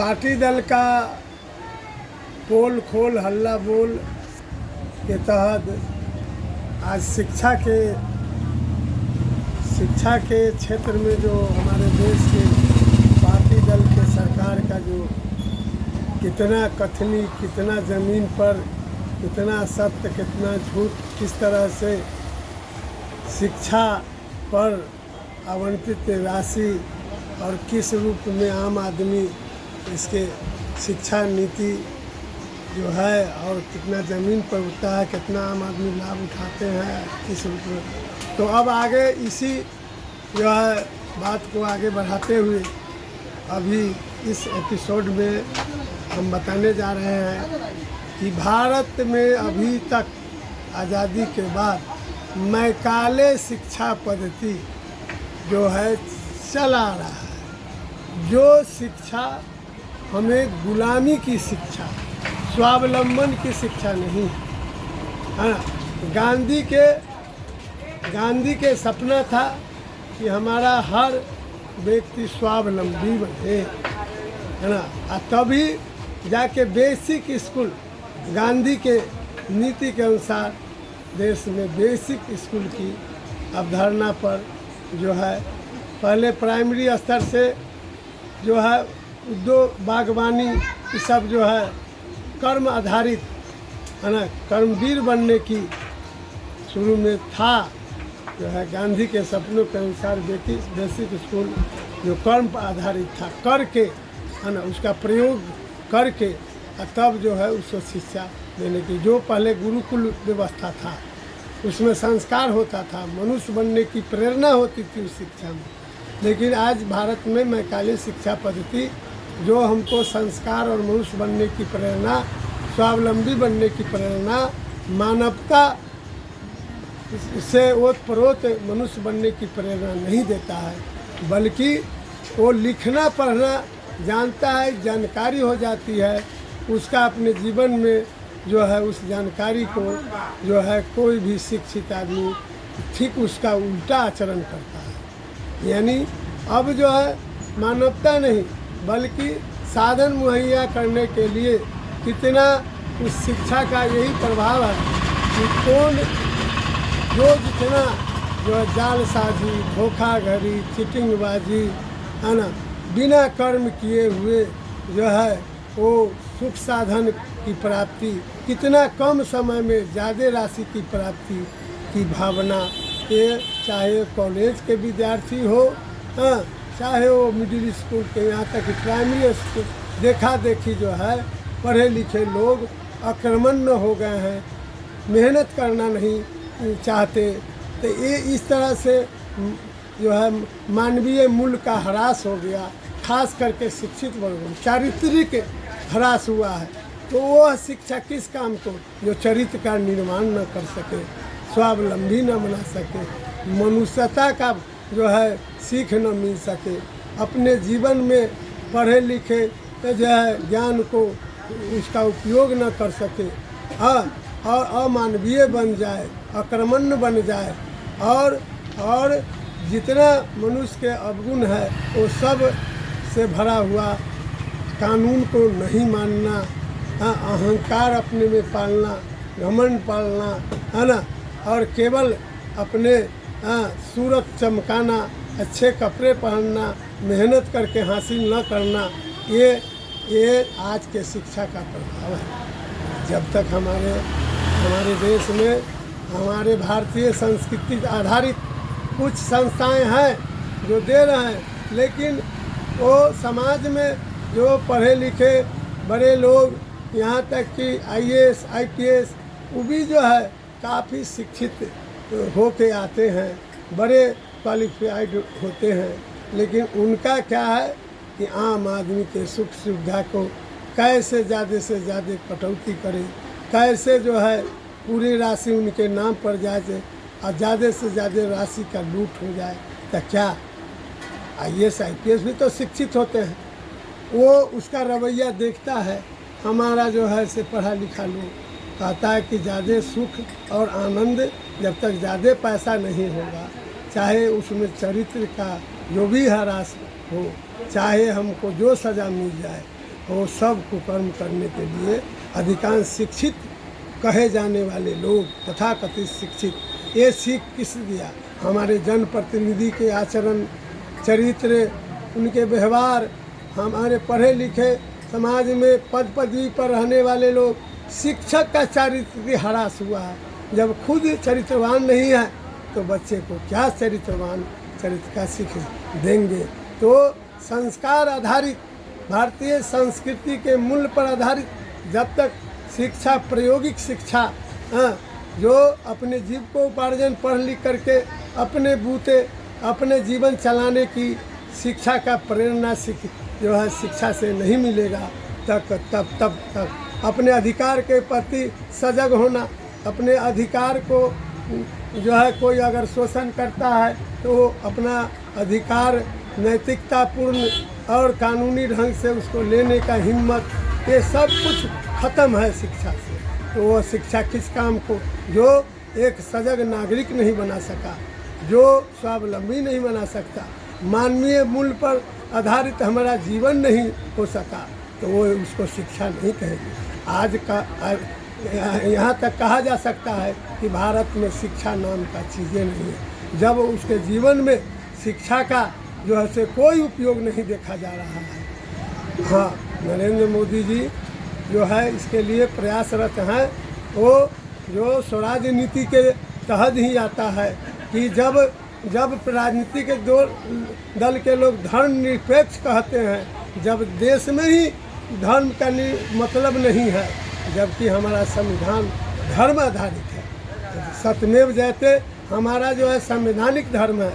Party दल का पोल खोल हल्ला बोल के तहत आज शिक्षा के क्षेत्र में जो हमारे देश के पार्टी दल के सरकार का जो कितना कथनी, कितना ज़मीन पर, कितना सत्य, कितना झूठ, किस तरह से शिक्षा पर आवंटित राशि और किस रूप में आम आदमी इसके शिक्षा नीति जो है और कितना ज़मीन पर उठता है, कितना आम आदमी लाभ उठाते हैं किस रूप में। तो अब आगे इसी जो है बात को आगे बढ़ाते हुए अभी इस एपिसोड में हम बताने जा रहे हैं कि भारत में अभी तक आज़ादी के बाद मैकाले शिक्षा पद्धति जो है चला रहा है। जो शिक्षा हमें गुलामी की शिक्षा, स्वावलंबन की शिक्षा नहीं है। गांधी के सपना था कि हमारा हर व्यक्ति स्वावलंबी बने, है ना। तभी जाके बेसिक स्कूल गांधी के नीति के अनुसार देश में बेसिक स्कूल की अवधारणा पर जो है पहले प्राइमरी स्तर से जो है उद्योग, बागवानी, ये सब जो है कर्म आधारित, है ना, कर्मवीर बनने की शुरू में था। जो है गांधी के सपनों के अनुसार बेसिक स्कूल जो कर्म पर आधारित था, करके, है ना, उसका प्रयोग करके तब जो है उसको शिक्षा देने की, जो पहले गुरुकुल व्यवस्था था उसमें संस्कार होता था, मनुष्य बनने की प्रेरणा होती थी उस शिक्षा में। लेकिन आज भारत में मैकाले शिक्षा पद्धति जो हमको संस्कार और मनुष्य बनने की प्रेरणा, स्वावलंबी बनने की प्रेरणा, मानवता से ओतप्रोत मनुष्य बनने की प्रेरणा नहीं देता है, बल्कि वो लिखना पढ़ना जानता है, जानकारी हो जाती है, उसका अपने जीवन में जो है उस जानकारी को जो है कोई भी शिक्षित आदमी ठीक उसका उल्टा आचरण करता है। यानी अब जो है मानवता नहीं बल्कि साधन मुहैया करने के लिए कितना उस शिक्षा का यही प्रभाव है कि कौन जो जितना जो है जालसाजी, धोखाधड़ी, चीटिंगबाजी, है ना, बिना कर्म किए हुए जो है वो सुख साधन की प्राप्ति, कितना कम समय में ज़्यादा राशि की प्राप्ति की भावना, ये चाहे कॉलेज के विद्यार्थी हो, हाँ, चाहे वो मिडिल स्कूल के, यहाँ तक कि प्राइमरी स्कूल, देखा देखी जो है पढ़े लिखे लोग अकर्मण्य हो गए हैं, मेहनत करना नहीं चाहते। तो ये इस तरह से जो है मानवीय मूल्य का ह्रास हो गया, खास करके शिक्षित वर्ग, चारित्रिक ह्रास हुआ है। तो वह शिक्षा किस काम को, जो चरित्र का निर्माण न कर सके, स्वावलंबी न बना सके, मनुष्यता का जो है सीख न मिल सके, अपने जीवन में पढ़े लिखे जो है ज्ञान को उसका उपयोग न कर सके, हाँ, और अमानवीय बन जाए, अकर्मण्य बन जाए, और जितना मनुष्य के अवगुण है वो सब से भरा हुआ, कानून को नहीं मानना, हाँ, अहंकार अपने में पालना, घमंड पालना, है ना, और केवल अपने सूरत चमकाना, अच्छे कपड़े पहनना, मेहनत करके हासिल न करना, ये आज के शिक्षा का प्रभाव है। जब तक हमारे देश में हमारे भारतीय संस्कृति आधारित कुछ संस्थाएं हैं जो दे रहे हैं, लेकिन वो समाज में जो पढ़े लिखे बड़े लोग, यहाँ तक कि IAS IPS, वो भी जो है काफ़ी शिक्षित होके आते हैं, बड़े क्वालिफाइड होते हैं, लेकिन उनका क्या है कि आम आदमी के सुख सुविधा को कैसे ज़्यादा से ज़्यादा कटौती करें, कैसे जो है पूरी राशि उनके नाम पर जाए और ज़्यादा से ज़्यादा राशि का लूट हो जाए। तो क्या IAS IPS भी तो शिक्षित होते हैं, वो उसका रवैया देखता है। हमारा जो है से पढ़ा लिखा लोग कहता है कि ज़्यादा सुख और आनंद जब तक ज़्यादा पैसा नहीं होगा, चाहे उसमें चरित्र का जो भी ह्रास हो, चाहे हमको जो सज़ा मिल जाए, वो सब कुकर्म करने के लिए अधिकांश शिक्षित कहे जाने वाले लोग तथाकथित शिक्षित ये सीख किस दिया? हमारे जनप्रतिनिधि के आचरण, चरित्र, उनके व्यवहार, हमारे पढ़े लिखे समाज में पद पदवी पर रहने वाले लोग, शिक्षक का चरित्र ह्रास हुआ है। जब खुद चरित्रवान नहीं है तो बच्चे को क्या चरित्रवान चरित्र का सीख देंगे? तो संस्कार आधारित भारतीय संस्कृति के मूल पर आधारित जब तक शिक्षा, प्रायोगिक शिक्षा, जो अपने जीव को उपार्जन पढ़ लिख करके अपने बूते अपने जीवन चलाने की शिक्षा का प्रेरणा जो है शिक्षा से नहीं मिलेगा, तब तक अपने अधिकार के प्रति सजग होना, अपने अधिकार को जो है कोई अगर शोषण करता है तो अपना अधिकार नैतिकतापूर्ण और कानूनी ढंग से उसको लेने का हिम्मत, ये सब कुछ ख़त्म है शिक्षा से। तो वो शिक्षा किस काम को? जो एक सजग नागरिक नहीं बना सका, जो स्वावलंबी नहीं बना सकता, मानवीय मूल्य पर आधारित हमारा जीवन नहीं हो सका, तो वो उसको शिक्षा नहीं कहेगी। आज का यहाँ तक कहा जा सकता है कि भारत में शिक्षा नाम का चीज़ें नहीं है, जब उसके जीवन में शिक्षा का जो है से कोई उपयोग नहीं देखा जा रहा है। हाँ, नरेंद्र मोदी जी जो है इसके लिए प्रयासरत हैं। वो जो स्वराज नीति के तहत ही आता है कि जब राजनीति के दो दल के लोग धर्मनिरपेक्ष कहते हैं, जब देश में ही धर्म का मतलब नहीं है, जबकि हमारा संविधान धर्म आधारित है। सत्यमेव जयते हमारा जो है संवैधानिक धर्म है,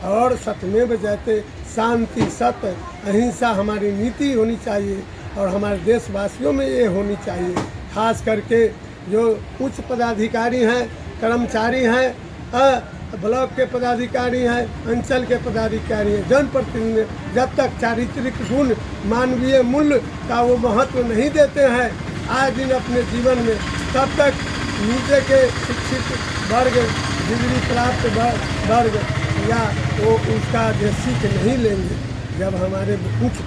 और सत्यमेव जयते शांति, सत्य, अहिंसा हमारी नीति होनी चाहिए, और हमारे देशवासियों में ये होनी चाहिए। खास करके जो उच्च पदाधिकारी हैं, कर्मचारी हैं, ब्लॉक के पदाधिकारी हैं, अंचल के पदाधिकारी हैं, जनप्रतिनिधि, जब तक चारित्रिक गुण, मानवीय मूल्य का वो महत्व नहीं देते हैं आज दिन अपने जीवन में, तब तक नीचे के शिक्षित वर्ग, डिग्री प्राप्त वर्ग या वो उसका जो सीख नहीं लेंगे। जब हमारे उच्च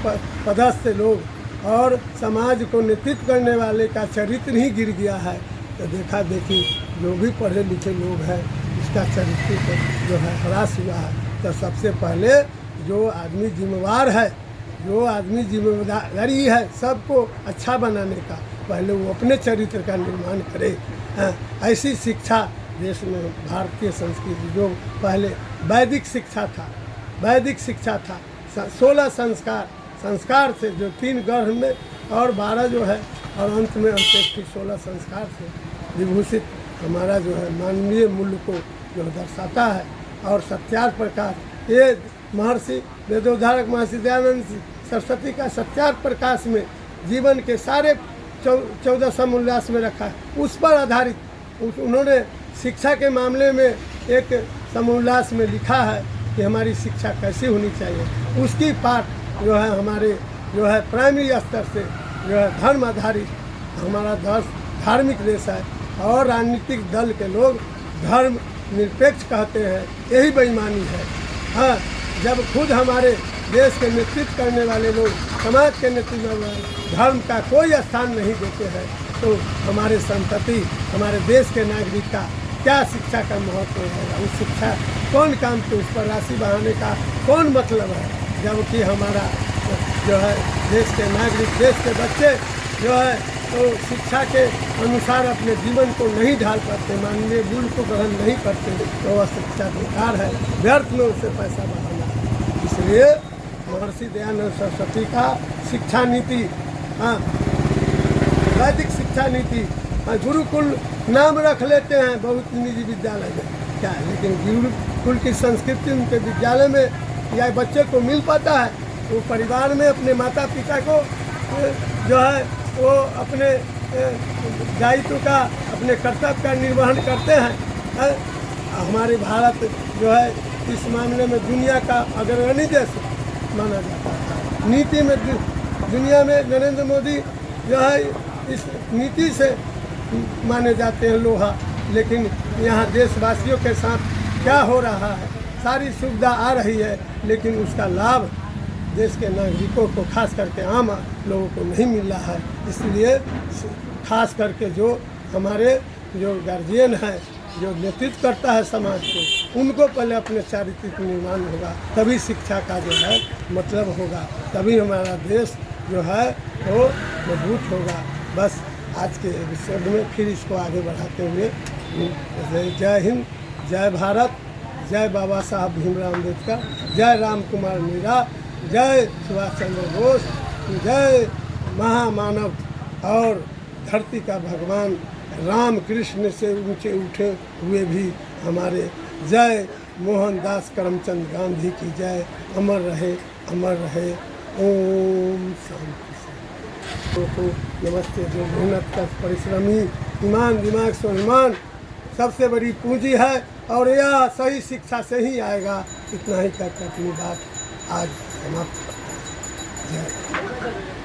पदस्थ लोग और समाज को नेतृत्व करने वाले का चरित्र ही गिर गया है, तो देखा देखी जो भी पढ़े लिखे लोग हैं उसका चरित्र जो है ह्रास हुआ है। तो सबसे पहले जो आदमी जिम्मेवार है, जो आदमी जिम्मेदारी है सबको अच्छा बनाने का, पहले वो अपने चरित्र का निर्माण करे। ऐसी शिक्षा देश में भारतीय संस्कृति, जो पहले वैदिक शिक्षा था, 16 संस्कार से जो 3 गर्भ में और 12 जो है, और अंत में अंत्येष्टि 16 संस्कार से विभूषित हमारा जो है मानवीय मूल्य को जो दर्शाता है। और सत्यार्थ प्रकाश, ये महर्षि वेदोद्धारक महर्षि दयानंद सरस्वती का सत्यार्थ प्रकाश में जीवन के सारे 14 समोल्लास में रखा है, उस पर आधारित उन्होंने शिक्षा के मामले में एक समोल्लास में लिखा है कि हमारी शिक्षा कैसी होनी चाहिए। उसकी पाठ जो है हमारे जो है प्राइमरी स्तर से जो है धर्म आधारित, हमारा देश धार्मिक देश है, और राजनीतिक दल के लोग धर्म निरपेक्ष कहते हैं, यही बेईमानी है। हाँ, जब खुद हमारे देश के नेतृत्व करने वाले लोग समाज के नेतृत्व में धर्म का कोई स्थान नहीं देते हैं, तो हमारे संतति, हमारे देश के नागरिक का क्या शिक्षा का महत्व है? उस शिक्षा कौन काम के उस पर राशि बहाने का कौन मतलब है? जबकि हमारा जो है देश के नागरिक, देश के बच्चे जो है तो शिक्षा के अनुसार अपने जीवन को नहीं ढाल पाते, मानवीय मूल्य को ग्रहण नहीं करते, तो वह शिक्षा बेकार है, व्यर्थ में उससे पैसा बढ़ाना। इसलिए महर्षि दयानंद सरस्वती का शिक्षा नीति, हाँ, वैदिक शिक्षा नीति, गुरुकुल नाम रख लेते हैं बहुत निजी विद्यालय में, क्या है, लेकिन गुरुकुल की संस्कृति उनके विद्यालय में या बच्चे को मिल पाता है? वो परिवार में अपने माता पिता को जो है वो अपने दायित्व का, अपने कर्तव्य का निर्वहन करते हैं। हमारे भारत जो है इस मामले में दुनिया का अग्रणी देश माना जाता है। नीति में दुनिया में नरेंद्र मोदी जो है इस नीति से माने जाते हैं लोहा, लेकिन यहाँ देशवासियों के साथ क्या हो रहा है? सारी सुविधा आ रही है, लेकिन उसका लाभ देश के नागरिकों को, खास करके आम लोगों को नहीं मिल रहा है। इसलिए खास करके जो हमारे जो गार्जियन है, जो नेतृत्व करता है समाज को, उनको पहले अपने चारित्रिक निर्माण होगा, तभी शिक्षा का जो है मतलब होगा, तभी हमारा देश जो है वो मजबूत होगा। बस आज के एपिसोड में फिर इसको आगे बढ़ाते हुए जय हिंद, जय भारत, जय बाबा साहब भीमराव अम्बेडकर, जय राम कुमार मीरा, जय सुभाष चंद्र बोस, जय महामानव और धरती का भगवान राम कृष्ण से ऊंचे उठे हुए भी हमारे जय मोहनदास करमचंद गांधी की जय। अमर रहे, अमर रहे। ओम शांति। तो नमस्ते। जो मेहनत का परिश्रमी, ईमान, दिमाग, स्वाभिमान सबसे बड़ी पूंजी है और यह सही शिक्षा से ही आएगा। इतना ही कहकर अपनी बात आज समाप्त करता हूं। जय।